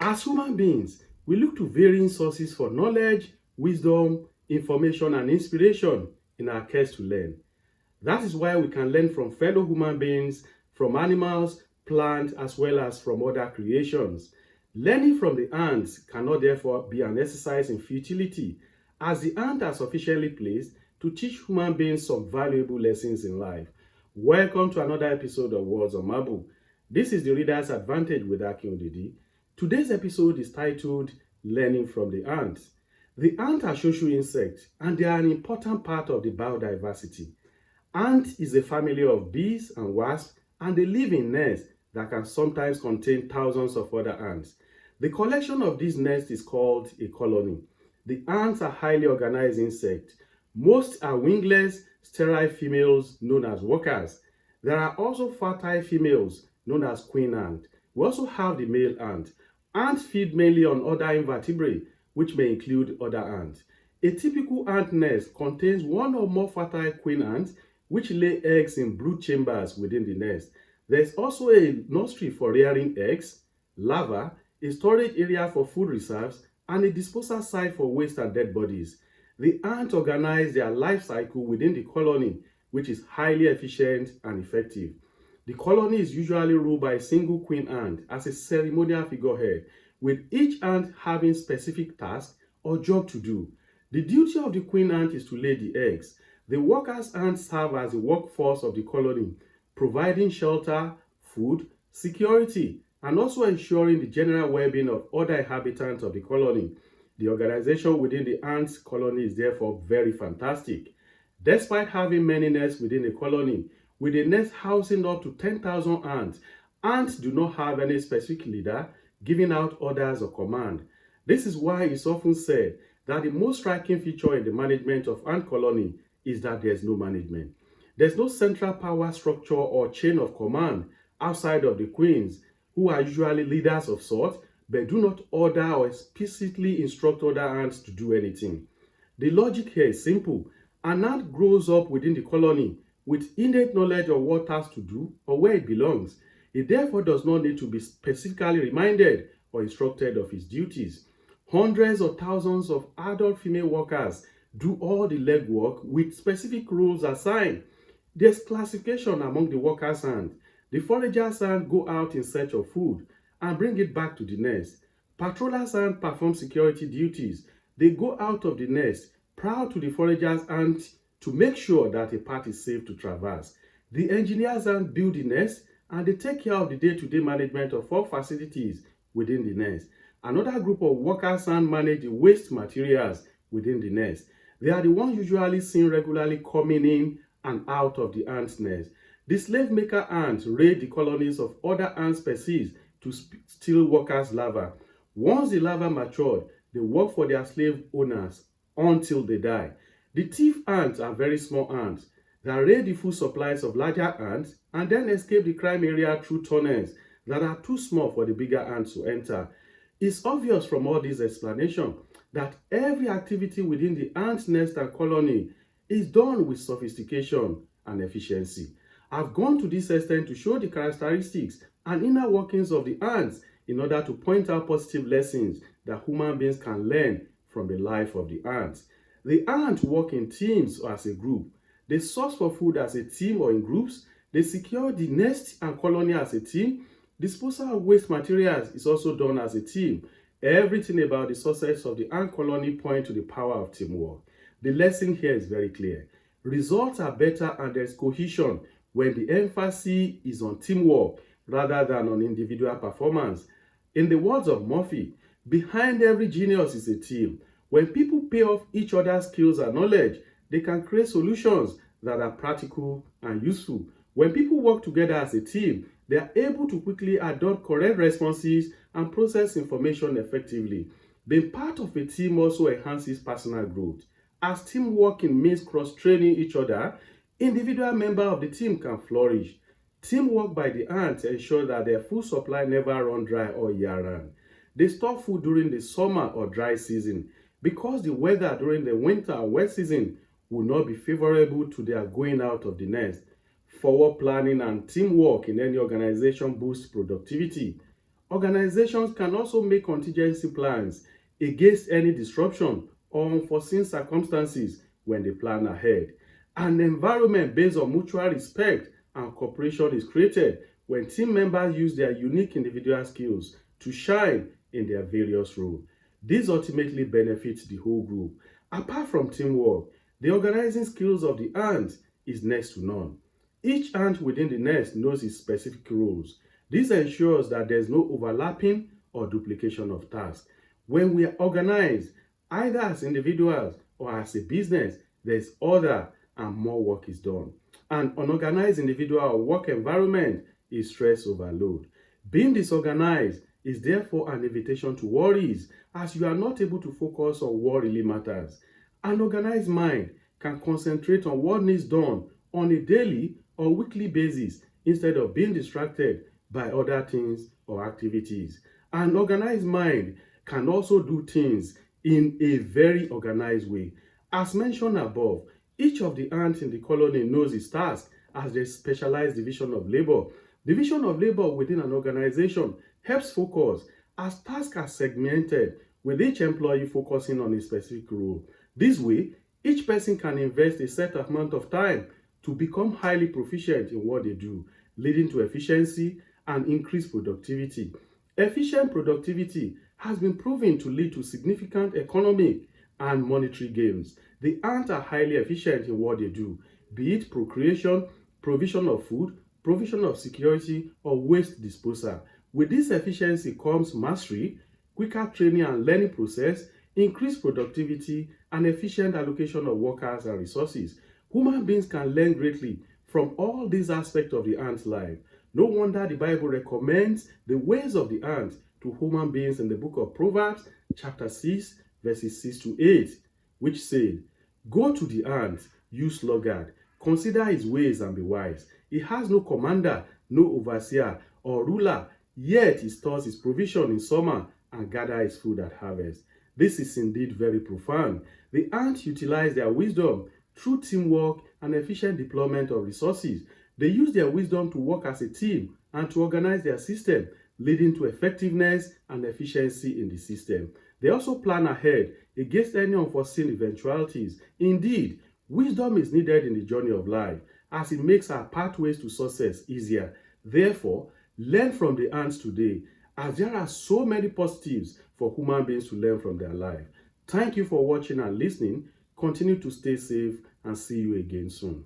As human beings, we look to varying sources for knowledge, wisdom, information, and inspiration in our quest to learn. That is why we can learn from fellow human beings, from animals, plants, as well as from other creations. Learning from the ants cannot therefore be an exercise in futility, as the ants are sufficiently placed to teach human beings some valuable lessons in life. Welcome to another episode of Words on Marble. This is the Reader's Advantage with Akin Odidi. Today's episode is titled Learning from the Ants. The ants are social insects and they are an important part of the biodiversity. Ant is a family of bees and wasps, and they live in nests that can sometimes contain thousands of other ants. The collection of these nests is called a colony. The ants are highly organized insects. Most are wingless, sterile females known as workers. There are also fertile females known as queen ant. We also have the male ant. Ants feed mainly on other invertebrates, which may include other ants. A typical ant nest contains one or more fertile queen ants which lay eggs in brood chambers within the nest. There is also a nursery for rearing eggs, larvae, a storage area for food reserves, and a disposal site for waste and dead bodies. The ants organize their life cycle within the colony, which is highly efficient and effective. The colony is usually ruled by a single queen ant as a ceremonial figurehead, with each ant having specific tasks or job to do. The duty of the queen ant is to lay the eggs. The workers' ants serve as the workforce of the colony, providing shelter, food, security, and also ensuring the general well-being of other inhabitants of the colony. The organization within the ants colony is therefore very fantastic. Despite having many nests within a colony, with a nest housing up to 10,000 ants, ants do not have any specific leader giving out orders or command. This is why it's often said that the most striking feature in the management of ant colony is that there's no management. There's no central power structure or chain of command outside of the queens, who are usually leaders of sorts, but do not order or explicitly instruct other ants to do anything. The logic here is simple. An ant grows up within the colony with innate knowledge of what has to do or where it belongs. It therefore does not need to be specifically reminded or instructed of its duties. Hundreds or thousands of adult female workers do all the legwork with specific roles assigned. There's classification among the workers' ants. The foragers' ants go out in search of food and bring it back to the nest. Patrollers' ants perform security duties. They go out of the nest, proud to the foragers' ants to make sure that a path is safe to traverse. The engineers' ants build the nest and they take care of the day-to-day management of all facilities within the nest. Another group of workers ants manage the waste materials within the nest. They are the ones usually seen regularly coming in and out of the ants' nest. The slave maker ants raid the colonies of other ant species to steal workers' larvae. Once the larvae matured, they work for their slave owners until they die. The thief ants are very small ants that raid the food supplies of larger ants and then escape the crime area through tunnels that are too small for the bigger ants to enter. It's obvious from all this explanation that every activity within the ant nest and colony is done with sophistication and efficiency. I've gone to this extent to show the characteristics and inner workings of the ants in order to point out positive lessons that human beings can learn from the life of the ants. The ants work in teams or as a group. They source for food as a team or in groups. They secure the nest and colony as a team. Disposal of waste materials is also done as a team. Everything about the success of the ant colony points to the power of teamwork. The lesson here is very clear. Results are better and there's cohesion when the emphasis is on teamwork rather than on individual performance. In the words of Murphy, behind every genius is a team. When people pay off each other's skills and knowledge, they can create solutions that are practical and useful. When people work together as a team, they are able to quickly adopt correct responses and process information effectively. Being part of a team also enhances personal growth. As team working means cross-training each other, individual members of the team can flourish. Teamwork by the ants ensures that their food supply never runs dry all year round. They store food during the summer or dry season because the weather during the winter or wet season will not be favorable to their going out of the nest. Forward planning and teamwork in any organization boosts productivity. Organizations can also make contingency plans against any disruption or unforeseen circumstances when they plan ahead. An environment based on mutual respect and cooperation is created when team members use their unique individual skills to shine in their various roles. This ultimately benefits the whole group. Apart from teamwork, the organizing skills of the ant is next to none. Each ant within the nest knows its specific roles. This ensures that there's no overlapping or duplication of tasks. When we are organized, either as individuals or as a business, there's order and more work is done. An unorganized individual or work environment is stress overload. Being disorganized is therefore an invitation to worries, as you are not able to focus on what really matters. An organized mind can concentrate on what needs done on a daily or weekly basis instead of being distracted by other things or activities. An organized mind can also do things in a very organized way. As mentioned above, each of the ants in the colony knows its task as a specialized division of labor. Division of labor within an organization helps focus as tasks are segmented, with each employee focusing on a specific role. This way, each person can invest a set amount of time to become highly proficient in what they do, leading to efficiency and increased productivity. Efficient productivity has been proven to lead to significant economic and monetary gains. The ants are highly efficient in what they do, be it procreation, provision of food, provision of security, or waste disposal. With this efficiency comes mastery, quicker training and learning process, increased productivity, and efficient allocation of workers and resources. Human beings can learn greatly from all these aspects of the ant's life. No wonder the Bible recommends the ways of the ant to human beings in the book of Proverbs, chapter 6, verses 6 to 8, which said, "Go to the ant, you sluggard, consider his ways and be wise. He has no commander, no overseer or ruler, yet he stores his provision in summer and gathers his food at harvest." This is indeed very profound. The ants utilize their wisdom through teamwork and efficient deployment of resources. They use their wisdom to work as a team and to organize their system, leading to effectiveness and efficiency in the system. They also plan ahead against any unforeseen eventualities. Indeed, wisdom is needed in the journey of life as it makes our pathways to success easier. Therefore, learn from the ants today, as there are so many positives for human beings to learn from their life. Thank you for watching and listening. Continue to stay safe and see you again soon.